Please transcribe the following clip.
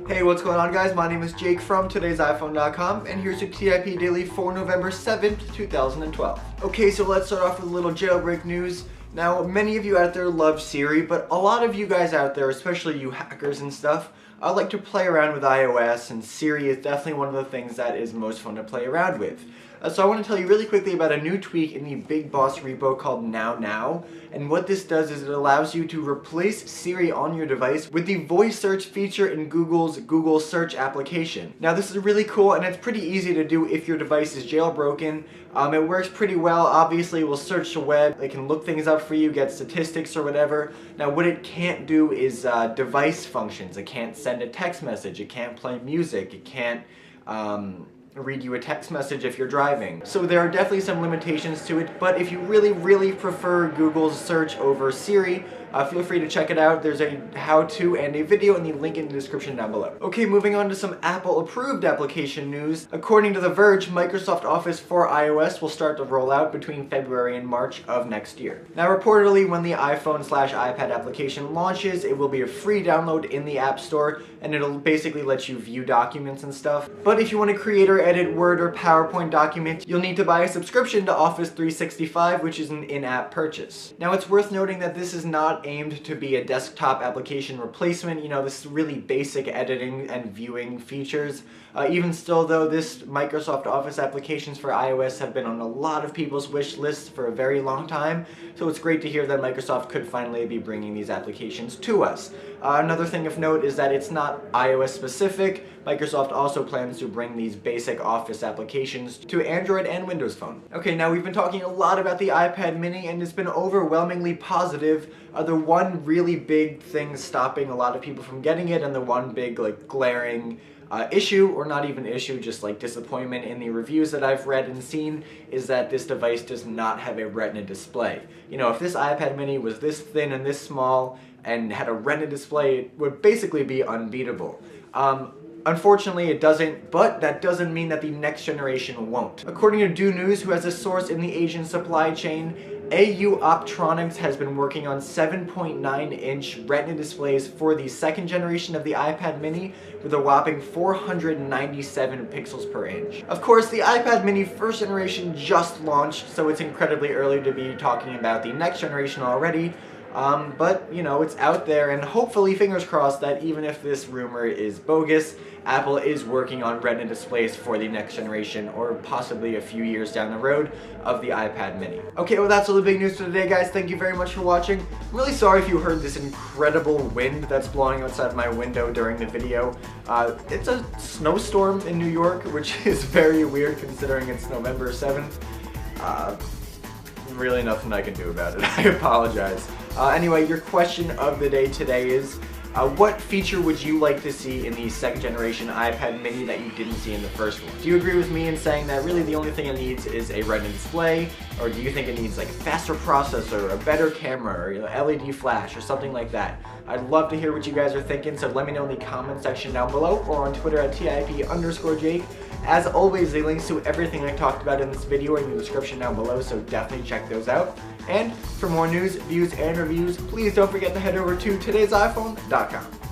Hey, what's going on, guys? My name is Jake from today'siphone.com, and here's your TIP Daily for November 7th, 2012. Okay, so let's start off with a little jailbreak news. Now, many of you out there love Siri, but a lot of you guys out there, especially you hackers and stuff, like to play around with iOS, and Siri is definitely one of the things that is most fun to play around with. So I want to tell you really quickly about a new tweak in the Big Boss repo called Now, and what this does is it allows you to replace Siri on your device with the voice search feature in Google's Google Search application. Now this is really cool, and it's pretty easy to do if your device is jailbroken. It works pretty well. Obviously it will search the web, it can look things up for you, get statistics or whatever. Now what it can't do is device functions. It can't send a text message, it can't play music, it can't read you a text message if you're driving. So there are definitely some limitations to it, but if you really prefer Google's search over Siri, feel free to check it out. There's a how-to and a video in the link in the description down below. Okay, moving on to some Apple-approved application news. According to The Verge, Microsoft Office for iOS will start to roll out between February and March of next year. Now, reportedly, when the iPhone/iPad application launches, it will be a free download in the App Store, and it'll basically let you view documents and stuff. But if you want to create or edit Word or PowerPoint documents, you'll need to buy a subscription to Office 365, which is an in-app purchase. Now, it's worth noting that this is not aimed to be a desktop application replacement. You know, this is really basic editing and viewing features. Even still though, this Microsoft Office applications for iOS have been on a lot of people's wish lists for a very long time, so it's great to hear that Microsoft could finally be bringing these applications to us. Another thing of note is that it's not iOS specific. Microsoft also plans to bring these basic Office applications to Android and Windows Phone. Okay, now we've been talking a lot about the iPad mini, and it's been overwhelmingly positive. The one really big thing stopping a lot of people from getting it, and the one big glaring issue, or not even issue, just disappointment in the reviews that I've read and seen, is that this device does not have a Retina display. You know, if this iPad mini was this thin and this small and had a Retina display, it would basically be unbeatable. Unfortunately, it doesn't, but that doesn't mean that the next generation won't. According to Do News, who has a source in the Asian supply chain, AU Optronics has been working on 7.9-inch Retina displays for the second generation of the iPad mini with a whopping 497 pixels per inch. Of course, the iPad mini first generation just launched, so it's incredibly early to be talking about the next generation already. But, you know, it's out there, and hopefully, fingers crossed, that even if this rumor is bogus, Apple is working on Retina displays for the next generation, or possibly a few years down the road, of the iPad mini. Okay, well, that's all the big news for today, guys. Thank you very much for watching. I'm really sorry if you heard this incredible wind that's blowing outside my window during the video. It's a snowstorm in New York, which is very weird considering it's November 7th. Really nothing I can do about it. I apologize. Anyway, your question of the day today is, what feature would you like to see in the second generation iPad mini that you didn't see in the first one? Do you agree with me in saying that really the only thing it needs is a Retina display, or do you think it needs a faster processor, a better camera, or LED flash, or something like that? I'd love to hear what you guys are thinking, so let me know in the comment section down below, or on Twitter at TIP_Jake. As always, the links to everything I talked about in this video are in the description down below, so definitely check those out. And for more news, views, and reviews, please don't forget to head over to today'siphone.com.